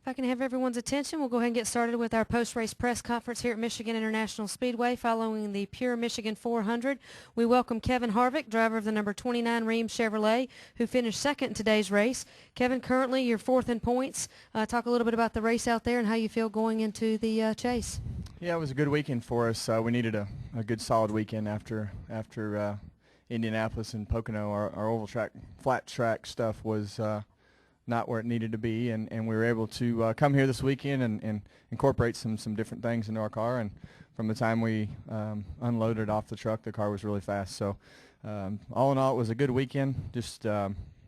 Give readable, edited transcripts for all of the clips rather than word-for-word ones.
If I can have everyone's attention, we'll go ahead and get started with our post-race press conference here at Michigan International Speedway following the Pure Michigan 400. We welcome Kevin Harvick, driver of the number 29 Rheem Chevrolet, who finished second in today's race. Kevin, currently you're fourth in points. Talk a little bit about the race out there and how you feel going into the chase. Yeah, it was a good weekend for us. We needed a good solid weekend after Indianapolis and Pocono. Our oval track, flat track stuff was not where it needed to be, and we were able to come here this weekend and incorporate some different things into our car. And from the time we unloaded off the truck, the car was really fast. So all in all, it was a good weekend. Just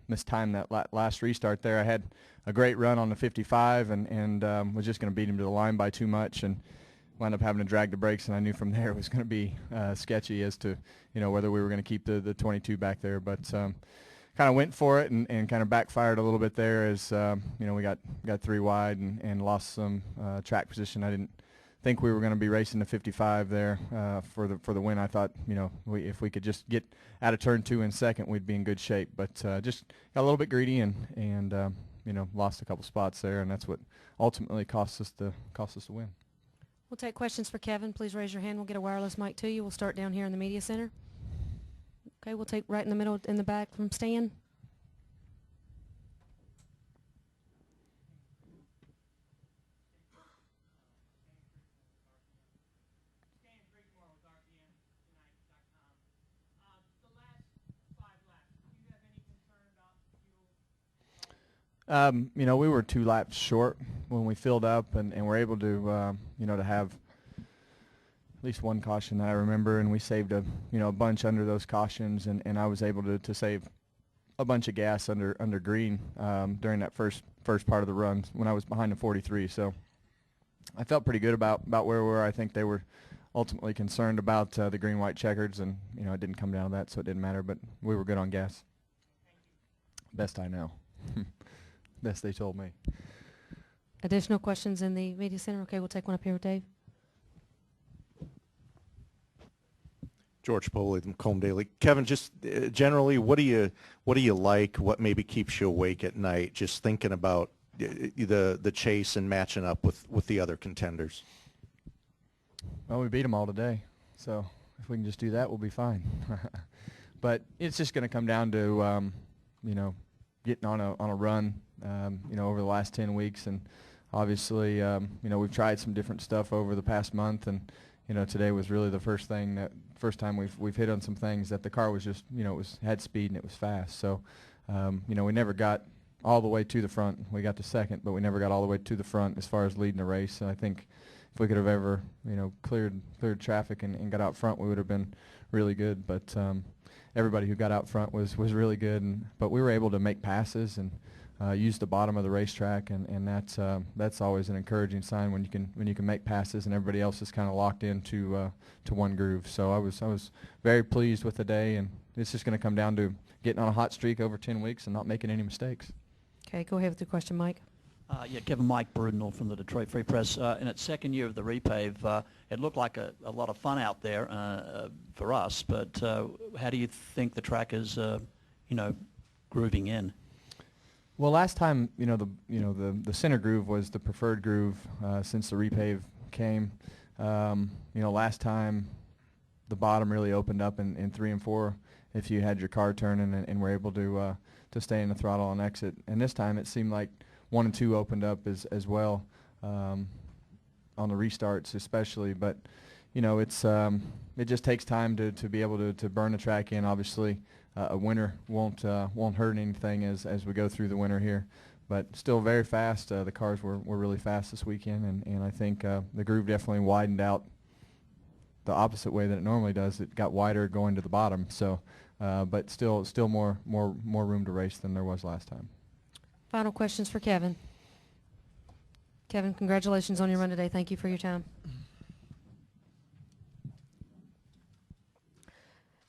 mistimed that last restart there. I had a great run on the 55 and was just going to beat him to the line by too much, and wound up having to drag the brakes, and I knew from there it was going to be sketchy as to whether we were going to keep the 22 back there. But kind of went for it and kind of backfired a little bit there as we got three wide and lost some track position. I didn't think we were going to be racing the 55 there for the win. I thought if we could just get out of turn 2 in second, we'd be in good shape. But just got a little bit greedy and lost a couple spots there, and that's what ultimately cost us the win. We'll take questions for Kevin. Please raise your hand. We'll get a wireless mic to you. We'll start down here in the media center. Okay, we'll take right in the middle, in the back from Stan. We were 2 laps short when we filled up, and were able to, to have at least one caution that I remember, and we saved a bunch under those cautions, and I was able to save a bunch of gas under green during that first part of the run when I was behind the 43. So I felt pretty good about where we were. I think they were ultimately concerned about the green-white checkers, and it didn't come down to that, so it didn't matter. But we were good on gas. Best I know. Best they told me. Additional questions in the media center? Okay, we'll take one up here with Dave. George Poley from Comb Daily. Kevin, just generally, what do you like? What maybe keeps you awake at night? Just thinking about the chase and matching up with the other contenders. Well, we beat them all today, so if we can just do that, we'll be fine. But it's just going to come down to getting on a run, over the last 10 weeks, and obviously, we've tried some different stuff over the past month, and today was really the first time we've hit on some things that the car was just, had speed and it was fast. So, we never got all the way to the front. We got to second, but we never got all the way to the front as far as leading the race. And I think if we could have ever, cleared traffic and got out front, we would have been really good. But everybody who got out front was really good, but we were able to make passes and use the bottom of the racetrack, and that's always an encouraging sign when you can make passes and everybody else is kind of locked into to one groove. So I was very pleased with the day, and it's just going to come down to getting on a hot streak over 10 weeks and not making any mistakes. Okay, go ahead with your question, Mike. Kevin, Mike Brudenell from the Detroit Free Press. In its second year of the repave, it looked like a lot of fun out there for us, but how do you think the track is, grooving in? Well, last time, the center groove was the preferred groove since the repave came. Last time the bottom really opened up in 3 and 4 if you had your car turning and were able to stay in the throttle on exit. And this time it seemed like 1 and 2 opened up as well on the restarts especially. But, it just takes time to be able to burn the track in. Obviously, a winter won't hurt anything as we go through the winter here, but still very fast. The cars were really fast this weekend, and I think the groove definitely widened out the opposite way that it normally does. It got wider going to the bottom, so but still more room to race than there was last time. Final questions for Kevin. Kevin, congratulations on your run today. Thank you for your time.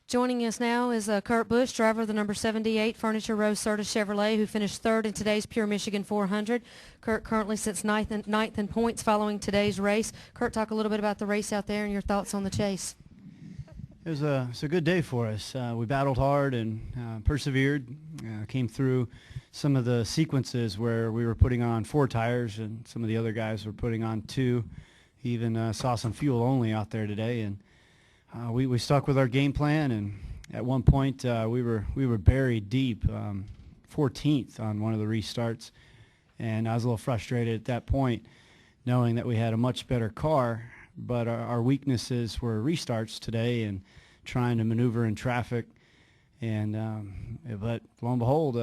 Joining us now is Kurt Busch, driver of the number 78 Furniture Row Curtis Chevrolet, who finished third in today's Pure Michigan 400. Kurt currently sits ninth in points following today's race. Kurt, talk a little bit about the race out there and your thoughts on the chase. It's a good day for us. We battled hard and persevered, came through some of the sequences where we were putting on 4 tires and some of the other guys were putting on 2. Even saw some fuel only out there today, and we stuck with our game plan. And at one point we were buried deep, 14th on one of the restarts, and I was a little frustrated at that point, knowing that we had a much better car, but our weaknesses were restarts today and trying to maneuver in traffic. And but lo and behold,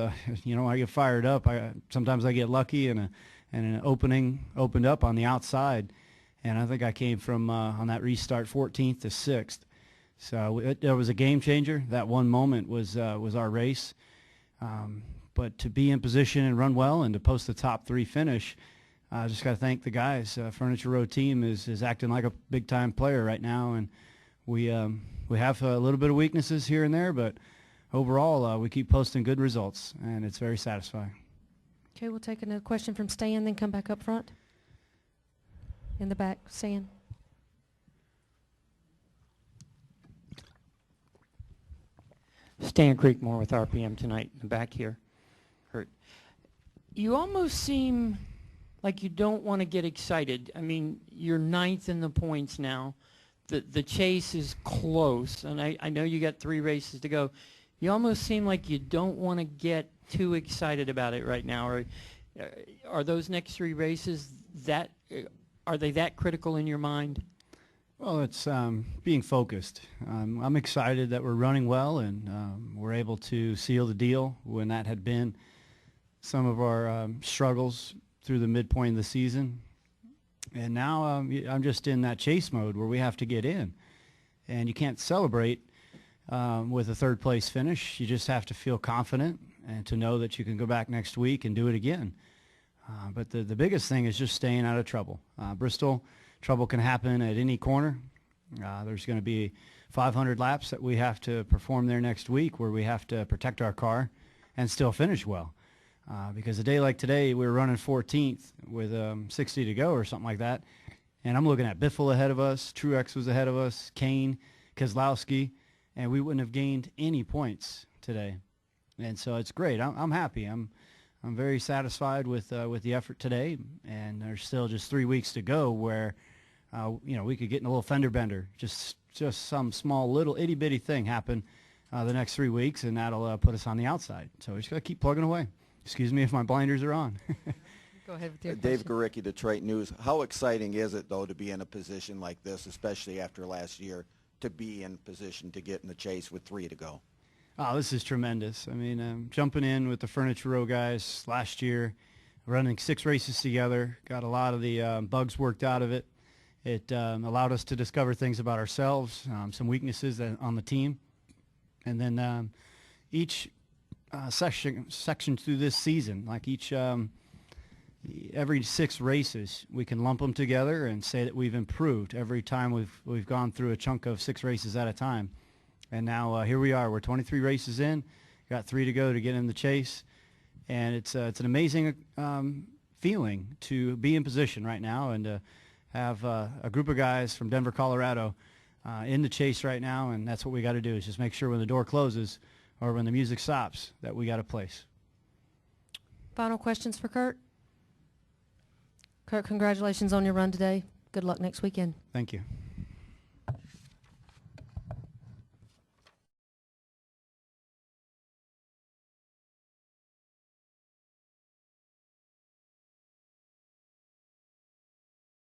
you know, I get fired up. Sometimes I get lucky, and an opening opened up on the outside, and I think I came from on that restart 14th to 6th. So it was a game changer. That one moment was our race. But to be in position and run well and to post the top 3 finish, I just got to thank the guys. Furniture Road team is acting like a big-time player right now, and we have a little bit of weaknesses here and there, but overall we keep posting good results, and it's very satisfying. Okay, we'll take another question from Stan, then come back up front. In the back, Stan. Stan Creekmore with RPM tonight in the back here. Kurt, you almost seem like you don't want to get excited. I mean, you're 9th in the points now. The chase is close, and I know you got 3 races to go. You almost seem like you don't want to get too excited about it right now. Or are those next 3 races are they that critical in your mind? Well, it's being focused. I'm excited that we're running well, and we're able to seal the deal when that had been some of our struggles through the midpoint of the season. And now I'm just in that chase mode where we have to get in. And you can't celebrate with a 3rd place finish. You just have to feel confident and to know that you can go back next week and do it again. But the biggest thing is just staying out of trouble. Bristol, trouble can happen at any corner. There's going to be 500 laps that we have to perform there next week where we have to protect our car and still finish well. Because a day like today, we were running 14th with 60 to go or something like that. And I'm looking at Biffle ahead of us, Truex was ahead of us, Kane, Keselowski, and we wouldn't have gained any points today. And so it's great. I'm happy. I'm very satisfied with the effort today, and there's still just 3 weeks to go where you know, we could get in a little fender bender, just some small little itty bitty thing happen the next 3 weeks, and that'll put us on the outside. So we just got to keep plugging away. Excuse me if my blinders are on. Go ahead with your Dave question. Garicki, Detroit News. How exciting is it, though, to be in a position like this, especially after last year, to be in position to get in the chase with 3 to go? Oh, this is tremendous. I mean, jumping in with the Furniture Row guys last year, running 6 races together, got a lot of the bugs worked out of it. It allowed us to discover things about ourselves, some weaknesses on the team. And then each section through this season, like every 6 races, we can lump them together and say that we've improved every time we've gone through a chunk of 6 races at a time. And now here we are. We're 23 races in, got 3 to go to get in the chase, and it's an amazing feeling to be in position right now and to have a group of guys from Denver, Colorado, in the chase right now. And that's what we got to do, is just make sure when the door closes or when the music stops that we got a place. Final questions for Kurt? Kurt, congratulations on your run today. Good luck next weekend. Thank you.